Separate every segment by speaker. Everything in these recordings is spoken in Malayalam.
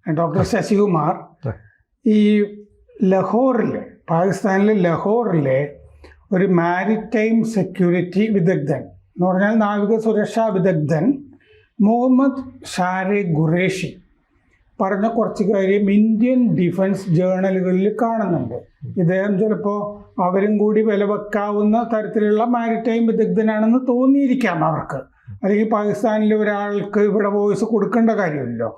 Speaker 1: ഡോക്ടർ ശശികുമാർ, ഈ ലഹോറിൽ, പാകിസ്ഥാനിലെ ലഹോറിലെ ഒരു മാരിടൈം സെക്യൂരിറ്റി വിദഗ്ധൻ എന്ന് പറഞ്ഞാൽ നാവിക സുരക്ഷാ വിദഗ്ധൻ മുഹമ്മദ് ഷാരെ ഖുറേഷി പറഞ്ഞ കുറച്ച് കാര്യം ഇന്ത്യൻ ഡിഫൻസ് ജേർണലുകളിൽ കാണുന്നുണ്ട്. ഇദ്ദേഹം ചിലപ്പോൾ അവരും കൂടി വില വെക്കാവുന്ന തരത്തിലുള്ള മാരിടൈം വിദഗ്ധനാണെന്ന് തോന്നിയിരിക്കാം അവർക്ക്. അല്ലെങ്കിൽ പാകിസ്ഥാനിലെ ഒരാൾക്ക് ഇവിടെ വോയിസ് കൊടുക്കേണ്ട കാര്യമില്ലല്ലോ.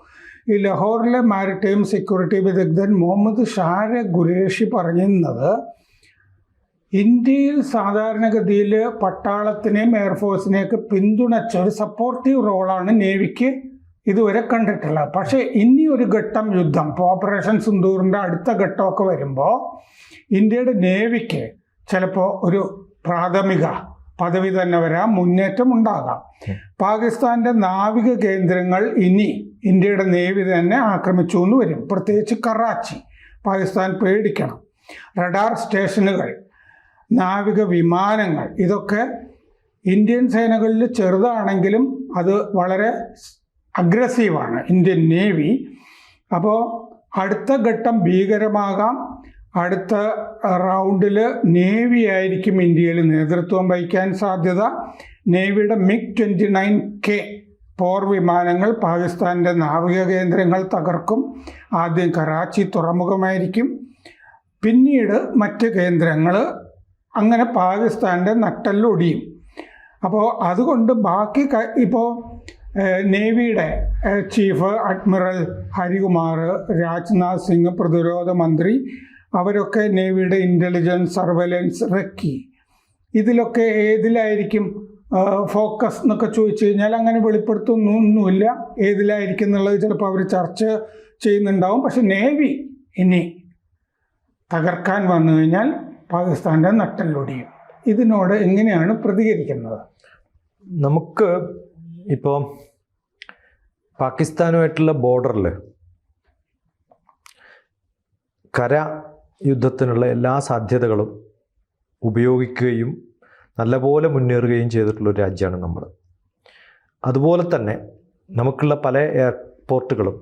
Speaker 1: ഈ ലഹോറിലെ മാരിടൈം സെക്യൂരിറ്റി വിദഗ്ധൻ മുഹമ്മദ് ഷാരെ ഖുറേഷി പറഞ്ഞിരുന്നത് ഇന്ത്യയിൽ സാധാരണഗതിയിൽ പട്ടാളത്തിനെയും എയർഫോഴ്സിനെയൊക്കെ പിന്തുണച്ച ഒരു സപ്പോർട്ടീവ് റോളാണ് നേവിക്ക് ഇതുവരെ കണ്ടിട്ടുള്ളത്. പക്ഷേ ഇനി ഒരു ഘട്ടം യുദ്ധം, ഇപ്പോൾ ഓപ്പറേഷൻ സിന്ദൂറിൻ്റെ അടുത്ത ഘട്ടമൊക്കെ വരുമ്പോൾ ഇന്ത്യയുടെ നേവിക്ക് ചിലപ്പോൾ ഒരു പ്രാഥമിക പദവി തന്നെ വരാം, മുന്നേറ്റം ഉണ്ടാകാം. പാകിസ്ഥാൻ്റെ നാവിക കേന്ദ്രങ്ങൾ ഇനി ഇന്ത്യയുടെ നേവി തന്നെ ആക്രമിച്ചു എന്ന് വരും. പ്രത്യേകിച്ച് കറാച്ചി പാകിസ്ഥാൻ പേടിക്കണം. റഡാർ സ്റ്റേഷനുകൾ, നാവിക വിമാനങ്ങൾ, ഇതൊക്കെ ഇന്ത്യൻ സേനകളിൽ ചെറുതാണെങ്കിലും അത് വളരെ അഗ്രസീവാണ് ഇന്ത്യൻ നേവി. അപ്പോൾ അടുത്ത ഘട്ടം ഭീകരമാകാം. അടുത്ത റൗണ്ടിൽ നേവി ആയിരിക്കും ഇന്ത്യയിൽ നേതൃത്വം വഹിക്കാൻ സാധ്യത. നേവിയുടെ MiG-29K പോർ വിമാനങ്ങൾ പാകിസ്ഥാൻ്റെ നാവിക കേന്ദ്രങ്ങൾ തകർക്കും. ആദ്യം കറാച്ചി തുറമുഖമായിരിക്കും, പിന്നീട് മറ്റ് കേന്ദ്രങ്ങൾ, അങ്ങനെ പാകിസ്ഥാൻ്റെ നട്ടെല്ലൊടിയും. അപ്പോൾ അതുകൊണ്ട് ബാക്കി ഇപ്പോൾ നേവിയുടെ ചീഫ് അഡ്മിറൽ ഹരികുമാർ, രാജ്നാഥ് സിംഗ് പ്രതിരോധ മന്ത്രി, അവരൊക്കെ നേവിയുടെ ഇൻ്റലിജൻസ്, സർവൈലൻസ്, റെക്കി, ഇതിലൊക്കെ ഏതിലായിരിക്കും ഫോക്കസ് എന്നൊക്കെ ചോദിച്ചു കഴിഞ്ഞാൽ അങ്ങനെ വെളിപ്പെടുത്തൊന്നുമില്ല. ഏതിലായിരിക്കും എന്നുള്ളത് ചിലപ്പോൾ അവർ ചർച്ച ചെയ്യുന്നുണ്ടാവും. പക്ഷെ നേവി ഇനി തകർക്കാൻ വന്നു കഴിഞ്ഞാൽ പാകിസ്ഥാൻ്റെ നട്ടെല്ലൊടിയും. ഇതിനോട് എങ്ങനെയാണ് പ്രതികരിക്കുന്നത്?
Speaker 2: നമുക്ക് ഇപ്പോൾ പാകിസ്ഥാനുമായിട്ടുള്ള ബോർഡറിൽ കര യുദ്ധത്തിനുള്ള എല്ലാ സാധ്യതകളും ഉപയോഗിക്കുകയും നല്ലപോലെ മുന്നേറുകയും ചെയ്തിട്ടുള്ളൊരു രാജ്യമാണ് നമ്മൾ. അതുപോലെ തന്നെ നമുക്കുള്ള പല എയർപോർട്ടുകളും,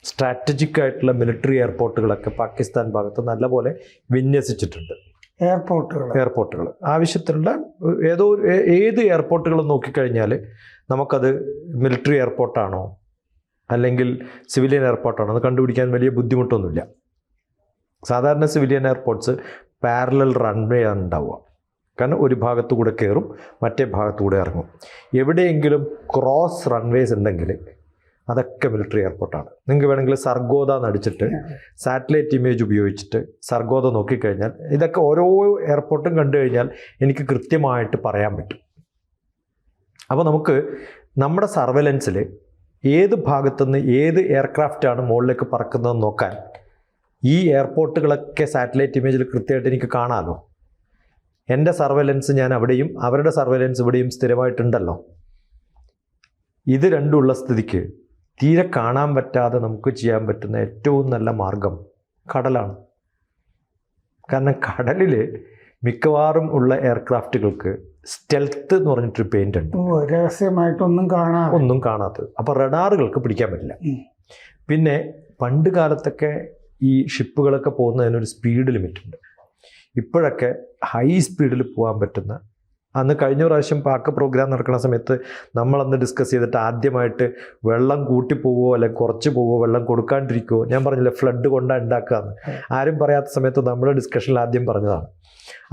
Speaker 2: സ്ട്രാറ്റജിക് ആയിട്ടുള്ള മിലിറ്ററി എയർപോർട്ടുകളൊക്കെ പാകിസ്ഥാൻ ഭാഗത്ത് നല്ലപോലെ വിന്യസിച്ചിട്ടുണ്ട്. എയർപോർട്ടുകൾ ആവശ്യത്തിനുള്ള ഏത് എയർപോർട്ടുകൾ നോക്കിക്കഴിഞ്ഞാൽ നമുക്കത് മിലിറ്ററി എയർപോർട്ടാണോ അല്ലെങ്കിൽ സിവിലിയൻ എയർപോർട്ടാണോ എന്ന് കണ്ടുപിടിക്കാൻ വലിയ ബുദ്ധിമുട്ടൊന്നുമില്ല. സാധാരണ സിവിലിയൻ എയർപോർട്ട്സ് പാരലൽ റൺവേ ആണ് ഉണ്ടാവുക. കാരണം ഒരു ഭാഗത്തു കൂടെ കയറും, മറ്റേ ഭാഗത്തു കൂടെ ഇറങ്ങും. എവിടെയെങ്കിലും ക്രോസ് റൺവേസ് ഉണ്ടെങ്കിൽ അതൊക്കെ മിലിറ്ററി എയർപോർട്ടാണ്. നിങ്ങൾക്ക് വേണമെങ്കിൽ സർഗോദ നടിച്ചിട്ട് സാറ്റലൈറ്റ് ഇമേജ് ഉപയോഗിച്ചിട്ട് സർഗോദ നോക്കിക്കഴിഞ്ഞാൽ ഇതൊക്കെ ഓരോ എയർപോർട്ടും കണ്ടു കഴിഞ്ഞാൽ എനിക്ക് കൃത്യമായിട്ട് പറയാൻ പറ്റും. അപ്പോൾ നമുക്ക് നമ്മുടെ സർവൈലൻസിൽ ഏത് ഭാഗത്തുനിന്ന് ഏത് എയർക്രാഫ്റ്റാണ് മുകളിലേക്ക് പറക്കുന്നതെന്ന് നോക്കാൻ ഈ എയർപോർട്ടുകളൊക്കെ സാറ്റലൈറ്റ് ഇമേജിൽ കൃത്യമായിട്ട് എനിക്ക് കാണാമല്ലോ. എൻ്റെ സർവൈലൻസ് ഞാൻ അവിടെയും അവരുടെ സർവൈലൻസ് ഇവിടെയും സ്ഥിരമായിട്ടുണ്ടല്ലോ. ഇത് രണ്ടുമുള്ള സ്ഥിതിക്ക് തീരെ കാണാൻ പറ്റാതെ നമുക്ക് ചെയ്യാൻ പറ്റുന്ന ഏറ്റവും നല്ല മാർഗം കടലാണ്. കാരണം കടലിൽ മിക്കവാറും ഉള്ള എയർക്രാഫ്റ്റുകൾക്ക് സ്റ്റെൽത്ത് എന്ന് പറഞ്ഞിട്ടൊരു പെയിൻ്റ് ഉണ്ട്, ഒന്നും കാണാത്തത്. അപ്പോൾ റഡാറുകൾക്ക് പിടിക്കാൻ പറ്റില്ല. പിന്നെ പണ്ട് കാലത്തൊക്കെ ഈ ഷിപ്പുകളൊക്കെ പോകുന്നതിനൊരു സ്പീഡ് ലിമിറ്റ് ഉണ്ട്. ഇപ്പോഴൊക്കെ ഹൈ സ്പീഡിൽ പോകാൻ പറ്റുന്ന, അന്ന് കഴിഞ്ഞ പ്രാവശ്യം പാക്ക് പ്രോഗ്രാം നടക്കുന്ന സമയത്ത് നമ്മളന്ന് ഡിസ്കസ് ചെയ്തിട്ട് ആദ്യമായിട്ട് വെള്ളം കൂട്ടിപ്പോവോ അല്ലെങ്കിൽ കുറച്ച് പോവോ, വെള്ളം കൊടുക്കാണ്ടിരിക്കുമോ, ഞാൻ പറഞ്ഞില്ല ഫ്ലഡ് കൊണ്ടാണ് ഉണ്ടാക്കുകയെന്ന്. ആരും പറയാത്ത സമയത്ത് നമ്മുടെ ഡിസ്കഷനിൽ ആദ്യം പറഞ്ഞതാണ്.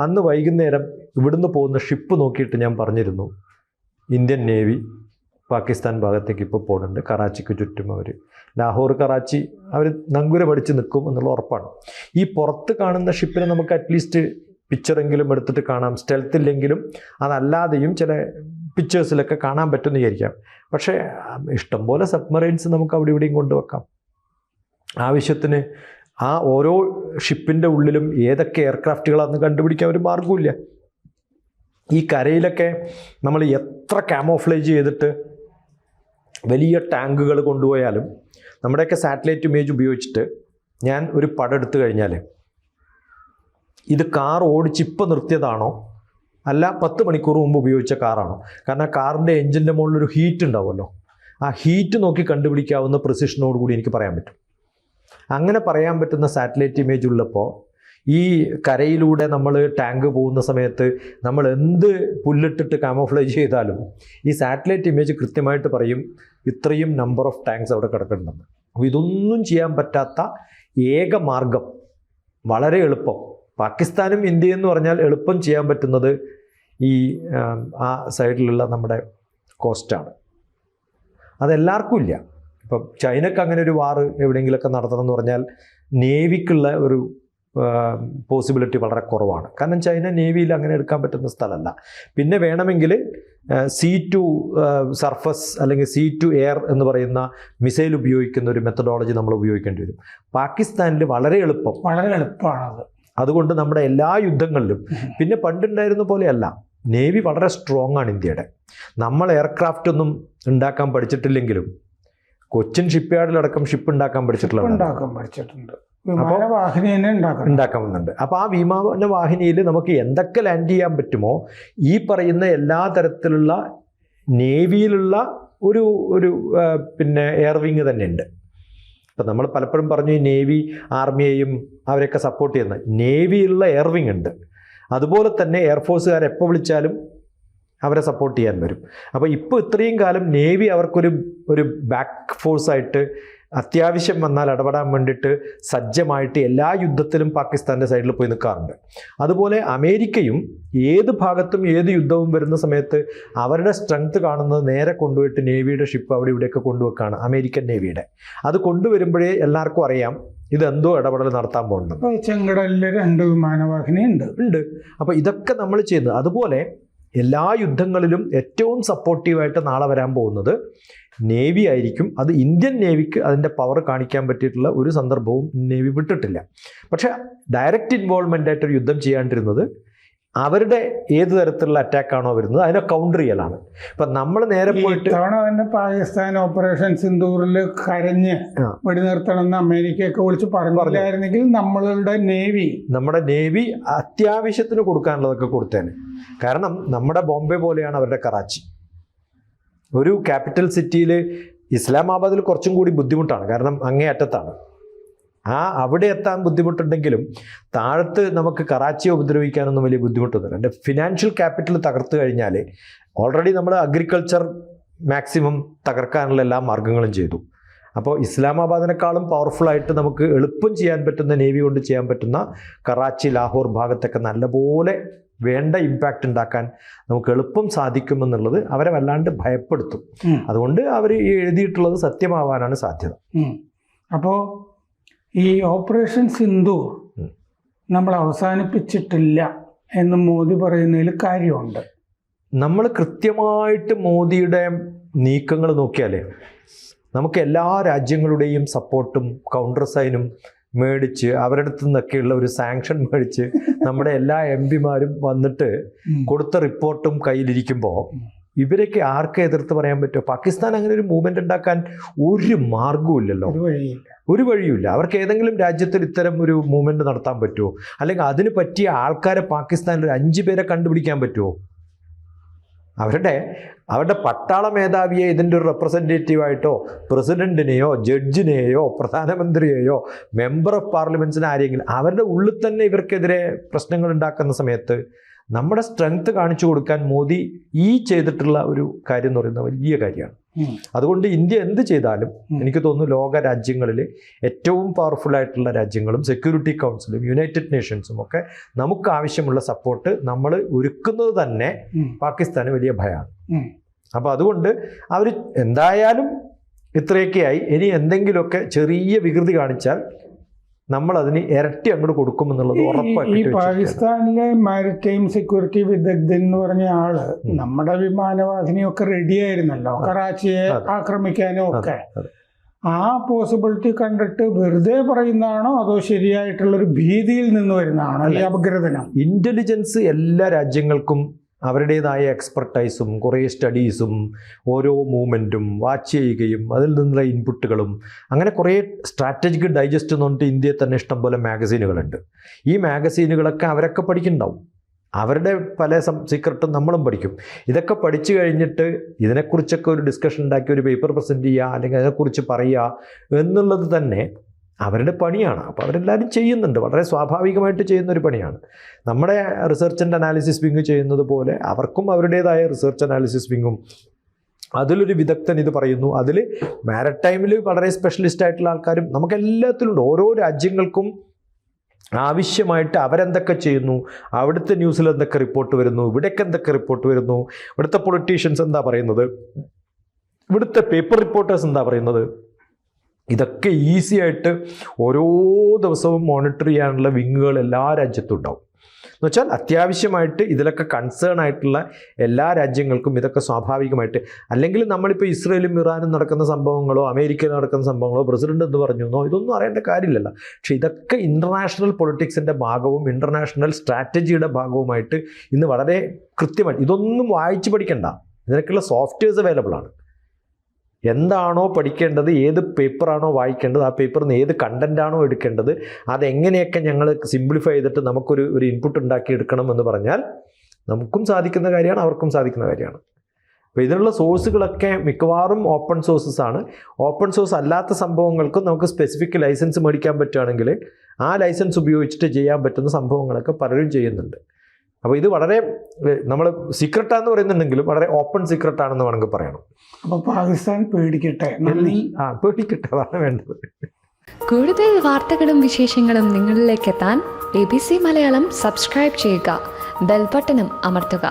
Speaker 2: അന്ന് വൈകുന്നേരം ഇവിടുന്ന് പോകുന്ന ഷിപ്പ് നോക്കിയിട്ട് ഞാൻ പറഞ്ഞിരുന്നു, ഇന്ത്യൻ നേവി പാകിസ്ഥാൻ ഭാഗത്തേക്ക് ഇപ്പോൾ പോകുന്നുണ്ട്. കറാച്ചിക്ക് ചുറ്റും അവർ ലാഹോർ, കറാച്ചി അവർ നങ്കുര പഠിച്ച് നിൽക്കും എന്നുള്ള ഉറപ്പാണ്. ഈ പുറത്ത് കാണുന്ന ഷിപ്പിനെ നമുക്ക് അറ്റ്ലീസ്റ്റ് പിക്ചറെങ്കിലും എടുത്തിട്ട് കാണാം. സ്റ്റെൽത്ത് ഇല്ലെങ്കിലും അതല്ലാതെയും ചില പിക്ചേഴ്സിലൊക്കെ കാണാൻ പറ്റുമെന്ന് വിചാരിക്കാം. പക്ഷേ ഇഷ്ടംപോലെ സബ്മറൈൻസ് നമുക്ക് അവിടെ ഇവിടെയും കൊണ്ടുവെക്കാം. ആവശ്യത്തിന് ആ ഓരോ ഷിപ്പിൻ്റെ ഉള്ളിലും ഏതൊക്കെ എയർക്രാഫ്റ്റുകളാണെന്ന് കണ്ടുപിടിക്കാൻ ഒരു മാർഗ്ഗമില്ല. ഈ കരയിലൊക്കെ നമ്മൾ എത്ര ക്യാമോഫ്ലേജ് ചെയ്തിട്ട് വലിയ ടാങ്കുകൾ കൊണ്ടുപോയാലും നമ്മുടെയൊക്കെ സാറ്റലൈറ്റ് ഇമേജ് ഉപയോഗിച്ചിട്ട് ഞാൻ ഒരു പടം എടുത്തു കഴിഞ്ഞാൽ ഇത് കാർ ഓടിച്ച് ഇപ്പം നിർത്തിയതാണോ അല്ല 10 മണിക്കൂർ മുമ്പ് ഉപയോഗിച്ച കാറാണോ? കാരണം ആ കാറിൻ്റെ എഞ്ചിൻ്റെ മുകളിലൊരു ഹീറ്റ് ഉണ്ടാവുമല്ലോ. ആ ഹീറ്റ് നോക്കി കണ്ടുപിടിക്കാവുന്ന പ്രിസിഷനോട് കൂടി എനിക്ക് പറയാൻ പറ്റും. അങ്ങനെ പറയാൻ പറ്റുന്ന സാറ്റലൈറ്റ് ഇമേജ് ഉള്ളപ്പോൾ ഈ കരയിലൂടെ നമ്മൾ ടാങ്ക് പോകുന്ന സമയത്ത് നമ്മൾ എന്ത് പുല്ലിട്ടിട്ട് കാമോഫ്ലേജ് ചെയ്താലും ഈ സാറ്റലൈറ്റ് ഇമേജ് കൃത്യമായിട്ട് പറയും ഇത്രയും നമ്പർ ഓഫ് ടാങ്ക്സ് അവിടെ കിടക്കുന്നുണ്ടെന്ന്. അപ്പോൾ ഇതൊന്നും ചെയ്യാൻ പറ്റാത്ത ഏക മാർഗം, വളരെ എളുപ്പം, പാകിസ്ഥാനും ഇന്ത്യയും എന്ന് പറഞ്ഞാൽ എളുപ്പം ചെയ്യാൻ പറ്റുന്നത് ഈ ആ സൈഡിലുള്ള നമ്മുടെ കോസ്റ്റാണ്. അതെല്ലാവർക്കും ഇല്ല. ഇപ്പം ചൈനക്ക് അങ്ങനെ ഒരു വാർ എവിടെയെങ്കിലുമൊക്കെ നടത്തണം എന്ന് പറഞ്ഞാൽ നേവിക്കുള്ള ഒരു പോസിബിലിറ്റി വളരെ കുറവാണ്. കാരണം ചൈന നേവിയിൽ അങ്ങനെ എടുക്കാൻ പറ്റുന്ന സ്ഥലമല്ല. പിന്നെ വേണമെങ്കിൽ C2 സർഫസ് അല്ലെങ്കിൽ C2 എയർ എന്ന് പറയുന്ന മിസൈൽ ഉപയോഗിക്കുന്ന ഒരു മെത്തഡോളജി നമ്മൾ ഉപയോഗിക്കേണ്ടി വരും. പാകിസ്ഥാനിൽ വളരെ എളുപ്പമാണത്. അതുകൊണ്ട് നമ്മുടെ എല്ലാ യുദ്ധങ്ങളിലും, പിന്നെ പണ്ടുണ്ടായിരുന്ന പോലെയല്ല, നേവി വളരെ സ്ട്രോങ് ആണ് ഇന്ത്യയുടെ. നമ്മൾ എയർക്രാഫ്റ്റ് ഒന്നും ഉണ്ടാക്കാൻ പഠിച്ചിട്ടില്ലെങ്കിലും കൊച്ചിൻ ഷിപ്പ്യാർഡിലടക്കം ഷിപ്പ് ഉണ്ടാക്കാൻ പഠിച്ചിട്ടുണ്ട്. ഉണ്ടാക്കുന്നുണ്ട്. അപ്പോൾ ആ വിമാനവാഹിനിയിൽ നമുക്ക് എന്തൊക്കെ ലാൻഡ് ചെയ്യാൻ പറ്റുമോ ഈ പറയുന്ന എല്ലാ തരത്തിലുള്ള നേവിയിലുള്ള ഒരു ഒരു പിന്നെ എയർവിങ് തന്നെ ഉണ്ട്. ഇപ്പം നമ്മൾ പലപ്പോഴും പറഞ്ഞു ഈ നേവി ആർമിയെയും അവരെയൊക്കെ സപ്പോർട്ട് ചെയ്യുന്നത്, നേവിയിലുള്ള എയർവിങ് ഉണ്ട്. അതുപോലെ തന്നെ എയർഫോഴ്സുകാർ എപ്പോൾ വിളിച്ചാലും അവരെ സപ്പോർട്ട് ചെയ്യാൻ വരും. അപ്പോൾ ഇപ്പോൾ ഇത്രയും കാലം നേവി അവർക്കൊരു ബാക്ക് ഫോഴ്സായിട്ട് അത്യാവശ്യം വന്നാൽ ഇടപെടാൻ വേണ്ടിയിട്ട് സജ്ജമായിട്ട് എല്ലാ യുദ്ധത്തിലും പാകിസ്ഥാൻ്റെ സൈഡിൽ പോയി നിൽക്കാറുണ്ട്. അതുപോലെ അമേരിക്കയും ഏത് ഭാഗത്തും ഏത് യുദ്ധവും വരുന്ന സമയത്ത് അവരുടെ സ്ട്രെങ്ത് കാണുന്നത് നേരെ കൊണ്ടുപോയിട്ട് നേവിയുടെ ഷിപ്പ് അവിടെ ഇവിടെയൊക്കെ കൊണ്ടുവെക്കാണ്, അമേരിക്കൻ നേവിയുടെ. അത് കൊണ്ടുവരുമ്പോഴേ എല്ലാവർക്കും അറിയാം ഇതെന്തോ ഇടപെടൽ നടത്താൻ പോകുന്നുണ്ട്.
Speaker 1: ചെങ്കടലിൽ 2 വിമാനവാഹിനി ഉണ്ട്.
Speaker 2: അപ്പോൾ ഇതൊക്കെ നമ്മൾ ചെയ്യുന്നത്. അതുപോലെ എല്ലാ യുദ്ധങ്ങളിലും ഏറ്റവും സപ്പോർട്ടീവായിട്ട് നാളെ വരാൻ പോകുന്നത് നേവി ആയിരിക്കും. അത് ഇന്ത്യൻ നേവിക്ക് അതിൻ്റെ പവർ കാണിക്കാൻ പറ്റിയിട്ടുള്ള ഒരു സന്ദർഭവും നേവി വിട്ടിട്ടില്ല. പക്ഷേ ഡയറക്റ്റ് ഇൻവോൾവ്മെൻ്റ് ആയിട്ടൊരു യുദ്ധം ചെയ്യാണ്ടിരുന്നത് അവരുടെ ഏത് തരത്തിലുള്ള അറ്റാക്കാണോ വരുന്നത് അതിനെ കൗണ്ടർ ചെയ്യലാണ്. ഇപ്പം നമ്മൾ നേരെ പോയിട്ട്
Speaker 1: തന്നെ പാകിസ്ഥാൻ ഓപ്പറേഷൻ സിന്ദൂറിൽ കരഞ്ഞ് വെടിനിർത്തണമെന്ന് അമേരിക്കയൊക്കെ വിളിച്ച് പറഞ്ഞില്ലായിരുന്നെങ്കിൽ നമ്മുടെ നേവി
Speaker 2: അത്യാവശ്യത്തിന് കൊടുക്കാനുള്ളതൊക്കെ കൊടുത്തേനെ. കാരണം നമ്മുടെ ബോംബെ പോലെയാണ് അവരുടെ കറാച്ചി. ഒരു ക്യാപിറ്റൽ സിറ്റിയിൽ ഇസ്ലാമാബാദിൽ കുറച്ചും കൂടി ബുദ്ധിമുട്ടാണ്, കാരണം അങ്ങേ അറ്റത്താണ്. അവിടെ എത്താൻ ബുദ്ധിമുട്ടുണ്ടെങ്കിലും താഴത്ത് നമുക്ക് കറാച്ചിയെ ഉപദ്രവിക്കാനൊന്നും വലിയ ബുദ്ധിമുട്ടൊന്നുമില്ല. എൻ്റെ ഫിനാൻഷ്യൽ ക്യാപിറ്റൽ തകർത്ത് കഴിഞ്ഞാൽ ഓൾറെഡി നമ്മൾ അഗ്രികൾച്ചർ മാക്സിമം തകർക്കാനുള്ള എല്ലാ മാർഗങ്ങളും ചെയ്തു. അപ്പോൾ ഇസ്ലാമാബാദിനേക്കാളും പവർഫുള്ളായിട്ട് നമുക്ക് എളുപ്പം ചെയ്യാൻ പറ്റുന്ന, നേവി കൊണ്ട് ചെയ്യാൻ പറ്റുന്ന കറാച്ചി, ലാഹോർ ഭാഗത്തൊക്കെ നല്ലപോലെ വേണ്ട ഇമ്പാക്റ്റ് ഉണ്ടാക്കാൻ നമുക്ക് എളുപ്പം സാധിക്കുമെന്നുള്ളത് അവരെ വല്ലാണ്ട് ഭയപ്പെടുത്തും. അതുകൊണ്ട് അവർ ഈ എഴുതിയിട്ടുള്ളത് സത്യമാവാനാണ് സാധ്യത.
Speaker 1: അപ്പോൾ ഈ ഓപ്പറേഷൻ സിന്ദൂർ നമ്മൾ അവസാനിപ്പിച്ചിട്ടില്ല എന്ന് മോദി പറയുന്നതിൽ കാര്യമുണ്ട്.
Speaker 2: നമ്മൾ കൃത്യമായിട്ട് മോദിയുടെ നീക്കങ്ങൾ നോക്കിയാലേ നമുക്ക് എല്ലാ രാജ്യങ്ങളുടെയും സപ്പോർട്ടും കൗണ്ടർ സൈനും മേടിച്ച് അവരുടെ അടുത്ത് നിന്നൊക്കെയുള്ള ഒരു സാങ്ഷൻ മേടിച്ച് നമ്മുടെ എല്ലാ MP-മാരും വന്നിട്ട് കൊടുത്ത റിപ്പോർട്ടും കയ്യിലിരിക്കുമ്പോൾ ഇവരൊക്കെ ആർക്ക് എതിർത്ത് പറയാൻ പറ്റുമോ? പാകിസ്ഥാൻ അങ്ങനെ ഒരു മൂവ്മെന്റ് ഉണ്ടാക്കാൻ ഒരു മാർഗവും ഇല്ലല്ലോ, ഒരു വഴിയുമില്ല. അവർക്ക് ഏതെങ്കിലും രാജ്യത്തിൽ ഇത്തരം ഒരു മൂവ്മെന്റ് നടത്താൻ പറ്റുമോ? അല്ലെങ്കിൽ അതിന് പറ്റിയ ആൾക്കാരെ പാകിസ്ഥാനിൽ ഒരു 5 പേരെ കണ്ടുപിടിക്കാൻ പറ്റുമോ? അവരുടെ പട്ടാള മേധാവിയെ ഇതിൻ്റെ ഒരു റെപ്രസെൻറ്റേറ്റീവായിട്ടോ പ്രസിഡന്റിനെയോ ജഡ്ജിനെയോ പ്രധാനമന്ത്രിയെയോ മെമ്പർ ഓഫ് പാർലമെൻറ്റ്സിനെ ആരെങ്കിലും അവരുടെ ഉള്ളിൽ തന്നെ ഇവർക്കെതിരെ പ്രശ്നങ്ങൾ ഉണ്ടാക്കുന്ന സമയത്ത് നമ്മുടെ സ്ട്രെങ്ത് കാണിച്ചു കൊടുക്കാൻ മോദി ചെയ്തിട്ടുള്ള ഒരു കാര്യം എന്ന് പറയുന്നത് വലിയ കാര്യമാണ്. അതുകൊണ്ട് ഇന്ത്യ എന്ത് ചെയ്താലും എനിക്ക് തോന്നുന്നു ലോക രാജ്യങ്ങളിൽ ഏറ്റവും പവർഫുൾ ആയിട്ടുള്ള രാജ്യങ്ങളും സെക്യൂരിറ്റി കൗൺസിലും യുണൈറ്റഡ് നേഷൻസും ഒക്കെ നമുക്ക് ആവശ്യമുള്ള സപ്പോർട്ട് നമ്മൾ ഒരുക്കുന്നത് തന്നെ പാകിസ്ഥാന് വലിയ ഭയമാണ്. അപ്പോൾ അതുകൊണ്ട് അവർ എന്തായാലും ഇത്രയൊക്കെയായി, ഇനി എന്തെങ്കിലുമൊക്കെ ചെറിയ വികൃതി കാണിച്ചാൽ നമ്മൾ അതിന് ഇരട്ടി അങ്ങോട്ട് കൊടുക്കുമെന്നുള്ളത് ഉറപ്പായിട്ട്.
Speaker 1: ഈ പാകിസ്ഥാനിലെ മാരിടൈം സെക്യൂരിറ്റി വിദഗ്ധൻ എന്ന് പറഞ്ഞ ആള് നമ്മുടെ വിമാനവാഹിനിയൊക്കെ റെഡി ആയിരുന്നല്ലോ കറാച്ചിയെ ആക്രമിക്കാനും ഒക്കെ. ആ പോസിബിലിറ്റി കണ്ടിട്ട് വെറുതെ പറയുന്നതാണോ അതോ ശരിയായിട്ടുള്ളൊരു ഭീതിയിൽ നിന്ന് വരുന്നതാണോ ഈ അപഗ്രഥനം?
Speaker 2: ഇന്റലിജൻസ് എല്ലാ രാജ്യങ്ങൾക്കും അവരുടേതായ എക്സ്പെർട്ടൈസും കുറേ സ്റ്റഡീസും ഓരോ മൂവ്മെൻറ്റും വാച്ച് ചെയ്യുകയും അതിൽ നിന്നുള്ള ഇൻപുട്ടുകളും അങ്ങനെ കുറേ സ്ട്രാറ്റജിക് ഡൈജസ്റ്റ് എന്ന് പറഞ്ഞിട്ട് ഇന്ത്യയിൽ തന്നെ ഇഷ്ടംപോലെ മാഗസീനുകളുണ്ട്. ഈ മാഗസീനുകളൊക്കെ അവരൊക്കെ പഠിക്കുന്നുണ്ടാവും. അവരുടെ പല സീക്രട്ടും നമ്മളും പഠിക്കും. ഇതൊക്കെ പഠിച്ചു കഴിഞ്ഞിട്ട് ഇതിനെക്കുറിച്ചൊക്കെ ഒരു ഡിസ്കഷൻ ഉണ്ടാക്കി ഒരു പേപ്പർ പ്രസൻറ്റ് ചെയ്യുക അല്ലെങ്കിൽ അതിനെക്കുറിച്ച് പറയുക എന്നുള്ളത് തന്നെ അവരുടെ പണിയാണ്. അപ്പോൾ അവരെല്ലാവരും ചെയ്യുന്നുണ്ട്, വളരെ സ്വാഭാവികമായിട്ട് ചെയ്യുന്നൊരു പണിയാണ്. നമ്മുടെ റിസർച്ച് ആൻഡ് അനാലിസിസ് വിങ് ചെയ്യുന്നത് പോലെ അവർക്കും അവരുടേതായ റിസർച്ച് അനാലിസിസ് വിങ്ങും, അതിലൊരു വിദഗ്ധൻ ഇത് പറയുന്നു, അതിൽ മാരിടൈമിൽ വളരെ സ്പെഷ്യലിസ്റ്റ് ആയിട്ടുള്ള ആൾക്കാരും നമുക്കെല്ലാത്തിലും ഉണ്ട്. ഓരോ രാജ്യങ്ങൾക്കും ആവശ്യമായിട്ട് അവരെന്തൊക്കെ ചെയ്യുന്നു, അവിടുത്തെ ന്യൂസിൽ എന്തൊക്കെ റിപ്പോർട്ട് വരുന്നു, ഇവിടേക്ക് എന്തൊക്കെ റിപ്പോർട്ട് വരുന്നു, ഇവിടുത്തെ പൊളിറ്റീഷ്യൻസ് എന്താ പറയുന്നത്, ഇവിടുത്തെ പേപ്പർ റിപ്പോർട്ടേഴ്സ് എന്താ പറയുന്നത്, ഇതൊക്കെ ഈസി ആയിട്ട് ഓരോ ദിവസവും മോണിറ്റർ ചെയ്യാനുള്ള വിങ്ങുകൾ എല്ലാ രാജ്യത്തും ഉണ്ടാവും. എന്നുവെച്ചാൽ അത്യാവശ്യമായിട്ട് ഇതിലൊക്കെ കൺസേൺ ആയിട്ടുള്ള എല്ലാ രാജ്യങ്ങൾക്കും ഇതൊക്കെ സ്വാഭാവികമായിട്ട്, അല്ലെങ്കിൽ നമ്മളിപ്പോൾ ഇസ്രയേലും ഇറാനും നടക്കുന്ന സംഭവങ്ങളോ അമേരിക്കയിൽ നടക്കുന്ന സംഭവങ്ങളോ പ്രസിഡന്റ് എന്ന് പറഞ്ഞോ ഇതൊന്നും അറിയേണ്ട കാര്യമില്ലല്ലോ. പക്ഷെ ഇതൊക്കെ ഇൻ്റർനാഷണൽ പൊളിറ്റിക്സിൻ്റെ ഭാഗവും ഇൻ്റർനാഷണൽ സ്ട്രാറ്റജിയുടെ ഭാഗവുമായിട്ട് ഇന്ന് വളരെ കൃത്യമായിട്ട്, ഇതൊന്നും വായിച്ച് പഠിക്കണ്ട, ഇതിനൊക്കെയുള്ള സോഫ്റ്റ്വെയർസ് അവൈലബിൾ ആണ്. എന്താണോ പഠിക്കേണ്ടത്, ഏത് പേപ്പറാണോ വായിക്കേണ്ടത്, ആ പേപ്പറിൽ നിന്ന് ഏത് കണ്ടൻറ്റാണോ എടുക്കേണ്ടത്, അതെങ്ങനെയൊക്കെ ഞങ്ങൾ സിംപ്ലിഫൈ ചെയ്തിട്ട് നമുക്കൊരു ഇൻപുട്ട് ഉണ്ടാക്കി എടുക്കണം എന്ന് പറഞ്ഞാൽ നമുക്കും സാധിക്കുന്ന കാര്യമാണ്, അവർക്കും സാധിക്കുന്ന കാര്യമാണ്. അപ്പോൾ ഇതിനുള്ള സോഴ്സുകളൊക്കെ മിക്കവാറും ഓപ്പൺ സോഴ്സസ് ആണ്. ഓപ്പൺ സോഴ്സ് അല്ലാത്ത സംഭവങ്ങൾക്കും നമുക്ക് സ്പെസിഫിക് ലൈസൻസ് മേടിക്കാൻ പറ്റുകയാണെങ്കിൽ ആ ലൈസൻസ് ഉപയോഗിച്ചിട്ട് ചെയ്യാൻ പറ്റുന്ന സംഭവങ്ങളൊക്കെ പലരും ചെയ്യുന്നുണ്ട്. അപ്പോൾ ഇത് വളരെ നമ്മൾ സീക്രട്ടാന്ന് പറയുന്നുണ്ടെങ്കിലും വളരെ ഓപ്പൺ സീക്രട്ടാണെന്ന് വേണമെങ്കിൽ പറയണം.
Speaker 1: അപ്പോൾ പാകിസ്ഥാൻ പേടിക്കട്ടെ,
Speaker 2: പേടിക്കട്ടെ, അതാണ് വേണ്ടത്.
Speaker 3: കൂടുതൽ വാർത്തകളും വിശേഷങ്ങളും നിങ്ങളിലേക്ക് എത്താൻ ABC മലയാളം സബ്സ്ക്രൈബ് ചെയ്യുക, ബെൽ ബട്ടണും അമർത്തുക.